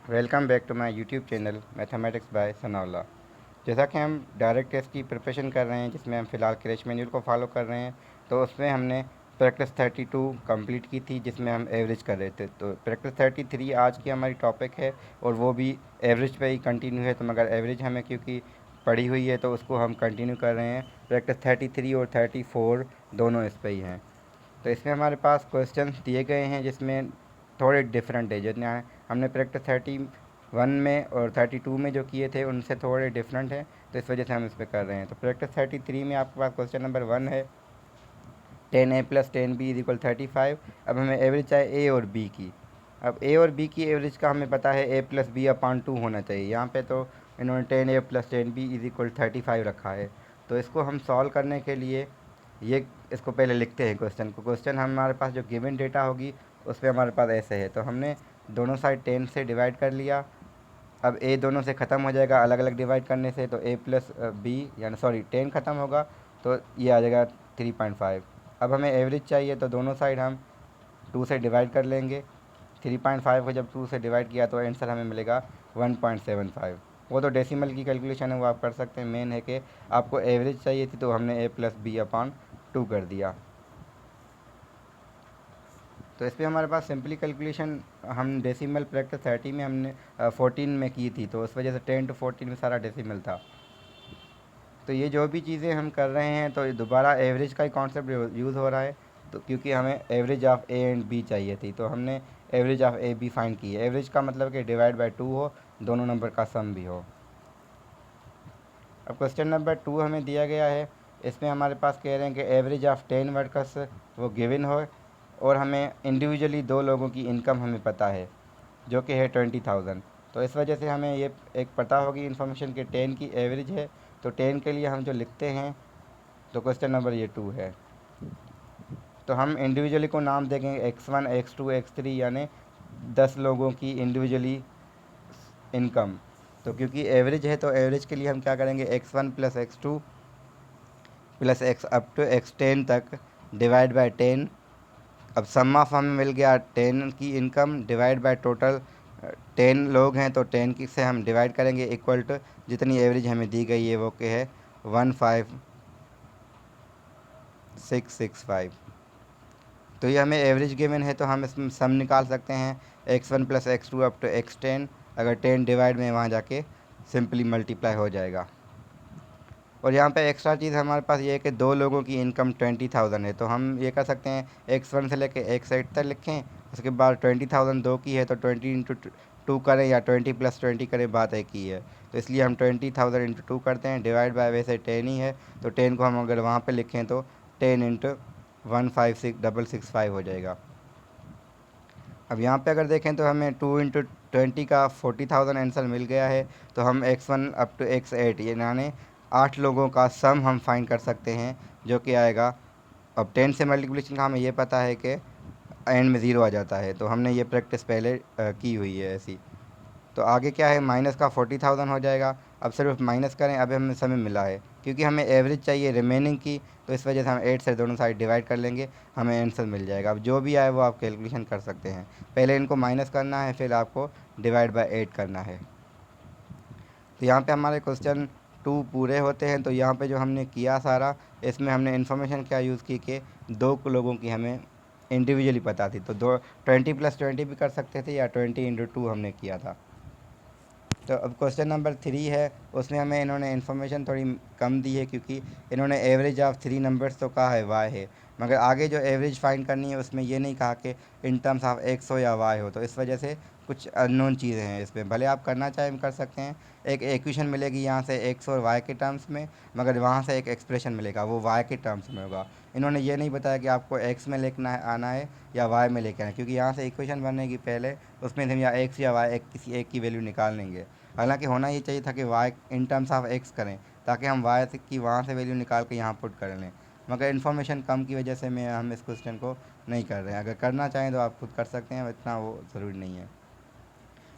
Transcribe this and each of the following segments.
Welcome back to my YouTube channel mathematics by Sanaullah. जैसा कि हम डायरेक्ट टेस्ट की प्रिपरेशन कर रहे हैं, जिसमें हम फ़िलहाल क्रैश मैनुअल को फॉलो कर रहे हैं, तो उसमें हमने प्रैक्टिस 32 कंप्लीट की थी, जिसमें हम एवरेज कर रहे थे। तो प्रैक्टिस 33 आज की हमारी टॉपिक है और वो भी एवरेज पे ही कंटिन्यू है। तो मगर एवरेज हमें क्योंकि पढ़ी हुई है तो उसको हम कंटिन्यू कर रहे हैं। प्रैक्टिस 33 और 34 दोनों इस पे ही हैं। तो इसमें हमारे पास क्वेश्चन दिए गए हैं जिसमें थोड़े डिफरेंट है। जितने हमने प्रैक्टिस 31 में और 32 में जो किए थे उनसे थोड़े डिफरेंट हैं, तो इस वजह से हम इस पर कर रहे हैं। तो प्रैक्टिस 33 में आपके पास क्वेश्चन नंबर 1 है, 10a + 10b = 35। अब हमें एवरेज चाहिए ए और बी की। अब ए और बी की एवरेज का हमें पता है a + b/2 होना चाहिए। यहाँ पे तो इन्होंने 10a + 10b = 35 रखा है। तो इसको हम सॉल्व करने के लिए ये इसको पहले लिखते हैं क्वेश्चन को। क्वेश्चन हमारे पास जो गिवन डेटा होगी उस पर हमारे पास ऐसे है। तो हमने दोनों साइड 10 से डिवाइड कर लिया। अब ए दोनों से ख़त्म हो जाएगा अलग अलग डिवाइड करने से, तो a + b यानी सॉरी 10 ख़त्म होगा तो ये आ जाएगा 3.5। अब हमें एवरेज चाहिए तो दोनों साइड हम 2 से डिवाइड कर लेंगे। 3.5 को जब 2 से डिवाइड किया तो आंसर हमें मिलेगा 1.75। वो तो डेसिमल की कैलकुलेशन है, वो आप कर सकते हैं। मेन है कि आपको एवरेज चाहिए थी तो हमने a + b/2 कर दिया। तो इस पर हमारे पास सिंपली कैलकुलेशन हम डेसिमल प्रैक्टिस 30 में हमने 14 में की थी, तो उस वजह से 10 to 14 में सारा डेसिमल था। तो ये जो भी चीज़ें हम कर रहे हैं तो दोबारा एवरेज का ही कॉन्सेप्ट यूज़ हो रहा है। तो क्योंकि हमें average of A and B चाहिए थी तो हमने average of A B find की है। एवरेज का मतलब कि डिवाइड बाय 2 हो, दोनों नंबर का सम भी हो। अब क्वेश्चन नंबर 2 हमें दिया गया है। इसमें हमारे पास कह रहे हैं कि एवरेज ऑफ 10 वर्कर्स वो गिवन हो और हमें इंडिविजुअली दो लोगों की इनकम हमें पता है जो कि है 20,000। तो इस वजह से हमें ये एक पता होगी इन्फॉर्मेशन कि 10 की एवरेज है। तो 10 के लिए हम जो लिखते हैं, तो क्वेश्चन नंबर ये 2 है। तो हम इंडिविजुअली को नाम देंगे x1 x2 x3, यानी 10 लोगों की इंडिविजुअली इनकम। तो क्योंकि एवरेज है तो एवरेज के लिए हम क्या करेंगे, x1 + x2 + x up to x10 तक डिवाइड बाय 10। अब सम ऑफ हमें मिल गया 10 की इनकम डिवाइड बाय टोटल 10 लोग हैं तो 10 की से हम डिवाइड करेंगे इक्वल टू जितनी एवरेज हमें दी गई है वो क्या है 15665। तो ये हमें एवरेज गिवन है तो हम इसमें सम निकाल सकते हैं x1 + x2 up to x10। अगर 10 डिवाइड में वहाँ जाके सिंपली मल्टीप्लाई हो जाएगा। और यहाँ पे एक्स्ट्रा चीज़ हमारे पास ये है कि दो लोगों की इनकम 20,000 है, तो हम ये कर सकते हैं x1 से लेके x8 तक लिखें। उसके बाद 20,000 दो की है तो 20 × 2 करें या 20 + 20 करें, बात एक ही है। तो इसलिए हम 20,000 × 2 करते हैं, डिवाइड बाय वैसे 10 ही है तो 10 को हम अगर वहाँ पर लिखें तो 10 × 156,665 हो जाएगा। अब यहाँ पे अगर देखें तो हमें 2 × 20 का 40,000 आंसर मिल गया है। तो हम x1 अप टू x8 यानी 8 लोगों का सम हम फाइंड कर सकते हैं, जो कि आएगा। अब 10 से मल्टीप्लिकेशन का हमें ये पता है कि एंड में ज़ीरो आ जाता है, तो हमने ये प्रैक्टिस पहले की हुई है ऐसी। तो आगे क्या है, माइनस का 40,000 हो जाएगा। अब सिर्फ माइनस करें, अभी हमें समय मिला है क्योंकि हमें एवरेज चाहिए रिमेनिंग की, तो इस वजह से हम 8 से दोनों साइड डिवाइड कर लेंगे, हमें आंसर मिल जाएगा। अब जो भी आए वो आप कैलकुलेशन कर सकते हैं। पहले इनको माइनस करना है, फिर आपको डिवाइड बाय 8 करना है। तो यहाँ पे हमारे क्वेश्चन 2 पूरे होते हैं। तो यहाँ पे जो हमने किया सारा, इसमें हमने इन्फॉर्मेशन क्या यूज़ की कि दो लोगों की हमें इंडिविजुअली पता थी, तो 20 + 20 भी कर सकते थे या 20 × 2 हमने किया था। तो अब क्वेश्चन नंबर 3 है, उसमें हमें इन्होंने इन्फॉर्मेशन थोड़ी कम दी है क्योंकि इन्होंने एवरेज ऑफ 3 नंबर्स तो कहा है वाई है, मगर आगे जो एवरेज फाइंड करनी है उसमें ये नहीं कहा कि इन टर्म्स ऑफ एक्स हो या वाई हो। तो इस वजह से कुछ अननोन चीज़ें हैं इसमें, भले आप करना चाहें कर सकते हैं। एक इक्वेशन मिलेगी यहाँ से एक्स और वाई के टर्म्स में, मगर वहाँ से एक एक्सप्रेशन मिलेगा वो वाई के टर्म्स में होगा। इन्होंने ये नहीं बताया कि आपको एक्स में लेना है आना है या वाई में लेकर आना है, क्योंकि यहाँ से इक्वेशन बनने की पहले उसमें हम या एक्स या वाई किसी एक की वैल्यू निकाल लेंगे। हालांकि होना ये चाहिए था कि Y in terms of X करें, ताकि हम वाई की वहाँ से वैल्यू निकाल के यहाँ पुट कर लें, मगर इन्फॉर्मेशन कम की वजह से मैं हम इस क्वेश्चन को नहीं कर रहे हैं। अगर करना चाहें तो आप खुद कर सकते हैं, इतना वो ज़रूरी नहीं है।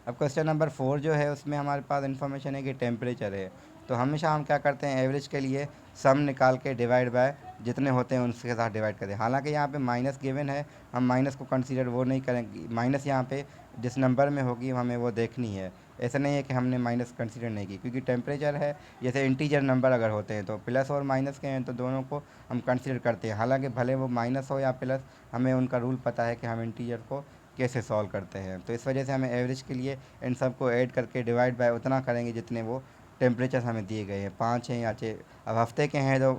अब क्वेश्चन नंबर 4 जो है उसमें हमारे पास इन्फॉर्मेशन है कि टेम्परेचर है। तो हमेशा हम क्या करते हैं, एवरेज के लिए सम निकाल के डिवाइड बाय जितने होते हैं उनके साथ डिवाइड करते हैं। हालांकि यहाँ पे माइनस गिवन है, हम माइनस को कंसीडर वो नहीं करेंगे। माइनस यहाँ पे जिस नंबर में होगी हमें वो देखनी है। ऐसा नहीं है कि हमने माइनस कंसीडर नहीं की, क्योंकि टेम्परेचर है, जैसे इंटीजर नंबर अगर होते हैं तो प्लस और माइनस के हैं तो दोनों को हम कंसीडर करते हैं। हालांकि भले वो माइनस हो या प्लस, हमें उनका रूल पता है कि हम इंटीजर को कैसे सॉल्व करते हैं। तो इस वजह से हमें एवरेज के लिए इन सब को ऐड करके डिवाइड बाय उतना करेंगे जितने वो टेम्परेचर हमें दिए गए हैं, 5 हैं या 6। अब हफ्ते के हैं तो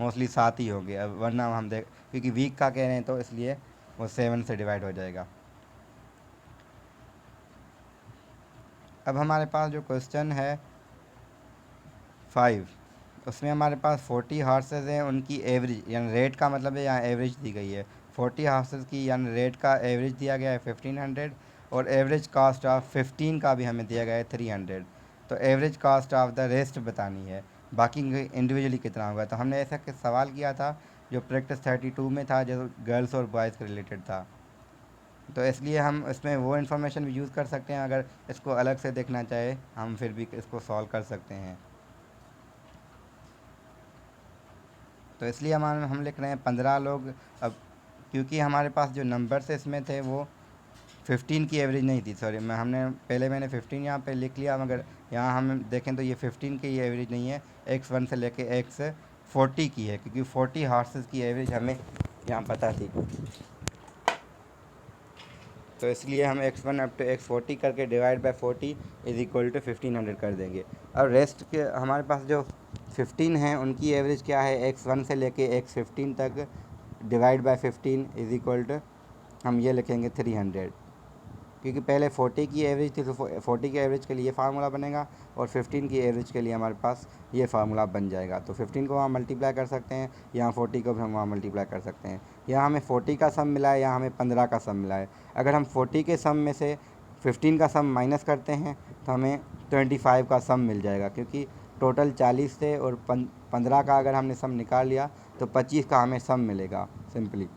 मोस्टली 7 ही होंगे। अब वरना हम देख, क्योंकि वीक का कह रहे हैं तो इसलिए वो 7 से डिवाइड हो जाएगा। अब हमारे पास जो क्वेश्चन है 5, उसमें हमारे पास 40 हार्सेज हैं, उनकी एवरेज यानी रेट का मतलब है यहाँ एवरेज दी गई है। 40 हार्सेज की यानी रेट का एवरेज दिया गया है 1500, और एवरेज कास्ट ऑफ 15 का भी हमें दिया गया है 300। तो average cost of the rest बतानी है, बाकी इंडिविजुअली कितना होगा। तो हमने ऐसा सवाल किया था जो प्रैक्टिस 32 में था, जो गर्ल्स और बॉयज़ के रिलेटेड था। तो इसलिए हम इसमें वो इन्फॉर्मेशन भी यूज़ कर सकते हैं। अगर इसको अलग से देखना चाहे हम फिर भी इसको सॉल्व कर सकते हैं। तो इसलिए हम लिख रहे हैं 15 लोग। अब क्योंकि हमारे पास जो नंबर्स इसमें थे वो 15 की एवरेज नहीं थी, सॉरी, मैंने 15 यहाँ पे लिख लिया, मगर यहाँ हम देखें तो ये 15 की एवरेज नहीं है, x1 से लेके x40 की है, क्योंकि 40 हार्सेस की एवरेज हमें यहाँ पता थी। तो इसलिए हम x1 अप टू x40 करके divide by 40 is equal to 1500 कर देंगे। अब रेस्ट के हमारे पास जो 15 हैं उनकी एवरेज क्या है, x1 से लेके x15 तक divide by 15 is equal to हम ये लिखेंगे 300, क्योंकि पहले 40 की एवरेज थी तो 40 की एवरेज के लिए फार्मूला बनेगा, और 15 की एवरेज के लिए हमारे पास ये फार्मूला बन जाएगा। तो 15 को वहाँ मल्टीप्लाई कर सकते हैं, यहाँ 40 को भी हम वहाँ मल्टीप्लाई कर सकते हैं। यहाँ हमें 40 का सम मिला है, यहाँ हमें 15 का सम मिला है। अगर हम 40 के सम में से 15 का सम माइनस करते हैं तो हमें 25 का सम मिल जाएगा, क्योंकि टोटल 40 थे और 15 का अगर हमने सम निकाल लिया तो 25 का हमें सम मिलेगा सिंपली।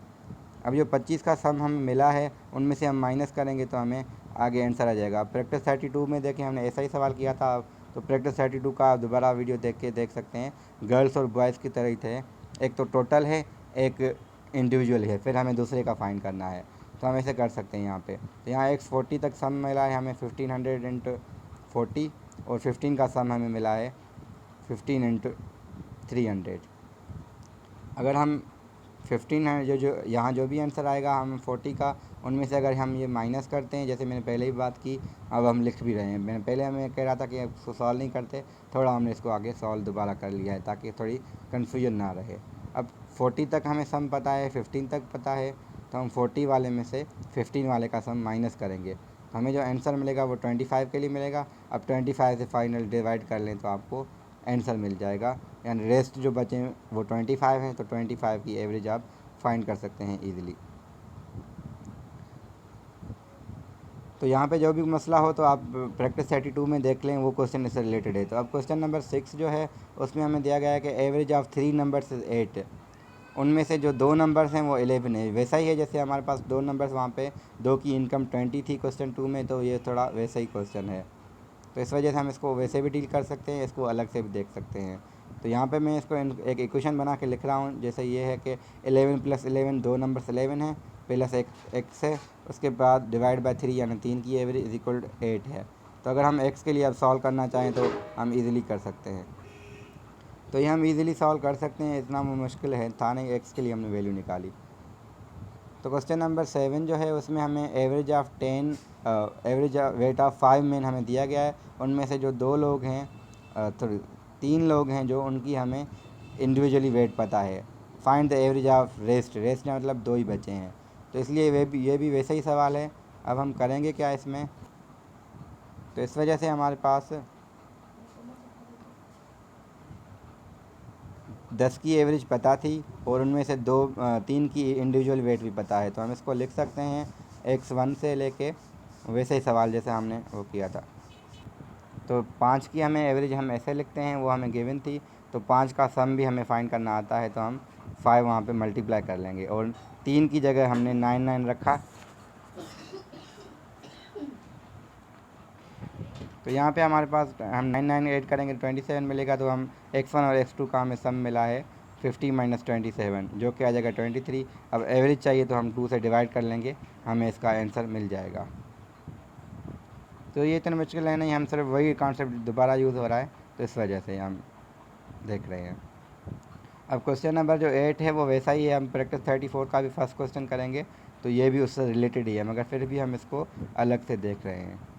अब जो 25 का सम हमें मिला है उनमें से हम माइनस करेंगे तो हमें आगे आंसर आ जाएगा। प्रैक्टिस 32 में देखें हमने ऐसा ही सवाल किया था, तो प्रैक्टिस 32 का आप दोबारा वीडियो देख सकते हैं। गर्ल्स और बॉयज़ की तरह ही थे, एक तो टोटल है, एक इंडिविजुअल है, फिर हमें दूसरे का फाइंड करना है। तो हम ऐसे कर सकते हैं यहाँ पे। तो यहाँ x40 तक सम मिला है हमें 1500 इंटू 40, और 15 का सम हमें मिला है 15 इंटू 300। अगर हम 15 है, जो यहाँ जो भी आंसर आएगा हम 40 का, उनमें से अगर हम ये माइनस करते हैं, जैसे मैंने पहले ही बात की, अब हम लिख भी रहे हैं। मैंने पहले हमें कह रहा था कि इसको सॉल्व नहीं करते, थोड़ा हमने इसको आगे सॉल्व दोबारा कर लिया है ताकि थोड़ी कन्फ्यूजन ना रहे। अब 40 तक हमें सम पता है, 15 तक पता है, तो हम 40 वाले में से 15 वाले का सम माइनस करेंगे, तो हमें जो आंसर मिलेगा वो 25 के लिए मिलेगा। अब 25 से फाइनल डिवाइड कर लें तो आपको आंसर मिल जाएगा, यानी रेस्ट जो बचे हैं वो 25 हैं। तो 25 की एवरेज आप फाइंड कर सकते हैं ईजिली। तो यहाँ पे जो भी मसला हो तो आप प्रैक्टिस 32 में देख लें, वो क्वेश्चन इससे रिलेटेड है। तो अब क्वेश्चन नंबर 6 जो है उसमें हमें दिया गया है कि एवरेज ऑफ 3 नंबर्स इज़ 8, उनमें से जो 2 नंबर्स हैं वो 11 है। वैसा ही है जैसे हमारे पास 2 नंबर्स, वहाँ पे 2 की इनकम 20 थी क्वेश्चन 2 में, तो ये थोड़ा वैसा ही क्वेश्चन है। तो इस वजह से हम इसको वैसे भी डील कर सकते हैं, इसको अलग से भी देख सकते हैं। तो यहाँ पे मैं इसको एक इक्वेशन बना के लिख रहा हूँ, जैसे ये है कि 11 + 11, 2 नंबर्स 11 है, प्लस एक एक्स है, उसके बाद डिवाइड बाय 3 यानी 3 की एवरेज इज इक्वल 8 है। तो अगर हम एक्स के लिए अब सॉल्व करना चाहें तो हम इजीली कर सकते हैं। तो ये हम इजीली सॉल्व कर सकते हैं, इतना मुश्किल है था नहीं, एक्स के लिए हमने वैल्यू निकाली। तो क्वेश्चन नंबर 7 जो है उसमें हमें average of 10 average weight of 5 main हमें दिया गया है। उनमें से जो 2 लोग हैं, तो 3 लोग हैं जो उनकी हमें इंडिविजुअली वेट पता है। Find the average of rest, rest में मतलब 2 ही बचे हैं, तो इसलिए ये भी वैसा ही सवाल है। अब हम करेंगे क्या इसमें, तो इस वजह से हमारे पास 10 की एवरेज पता थी और उनमें से 3 की इंडिविजुअल वेट भी पता है। तो हम इसको लिख सकते हैं x1 से लेके वैसे ही सवाल जैसे हमने वो किया था। तो 5 की हमें एवरेज हम ऐसे लिखते हैं, वो हमें गिवन थी। तो 5 का सम भी हमें फाइंड करना आता है, तो हम 5 वहाँ पे मल्टीप्लाई कर लेंगे, और 3 की जगह हमने 9 रखा। तो यहाँ पे हमारे पास हम 9 ऐड करेंगे 27 मिलेगा। तो हम x1 और x2 का हमें सम मिला है 50 - 27, जो कि आ जाएगा 23। अब एवरेज चाहिए तो हम 2 से डिवाइड कर लेंगे, हमें इसका आंसर मिल जाएगा। तो ये इतना मुश्किल है नहीं, हम सिर्फ वही कॉन्सेप्ट दोबारा यूज़ हो रहा है, तो इस वजह से हम देख रहे हैं। अब क्वेश्चन नंबर जो 8 है वो वैसा ही है, हम प्रैक्टिस 34 का भी फर्स्ट क्वेश्चन करेंगे, तो ये भी उससे रिलेटेड ही है, मगर फिर भी हम इसको अलग से देख रहे हैं।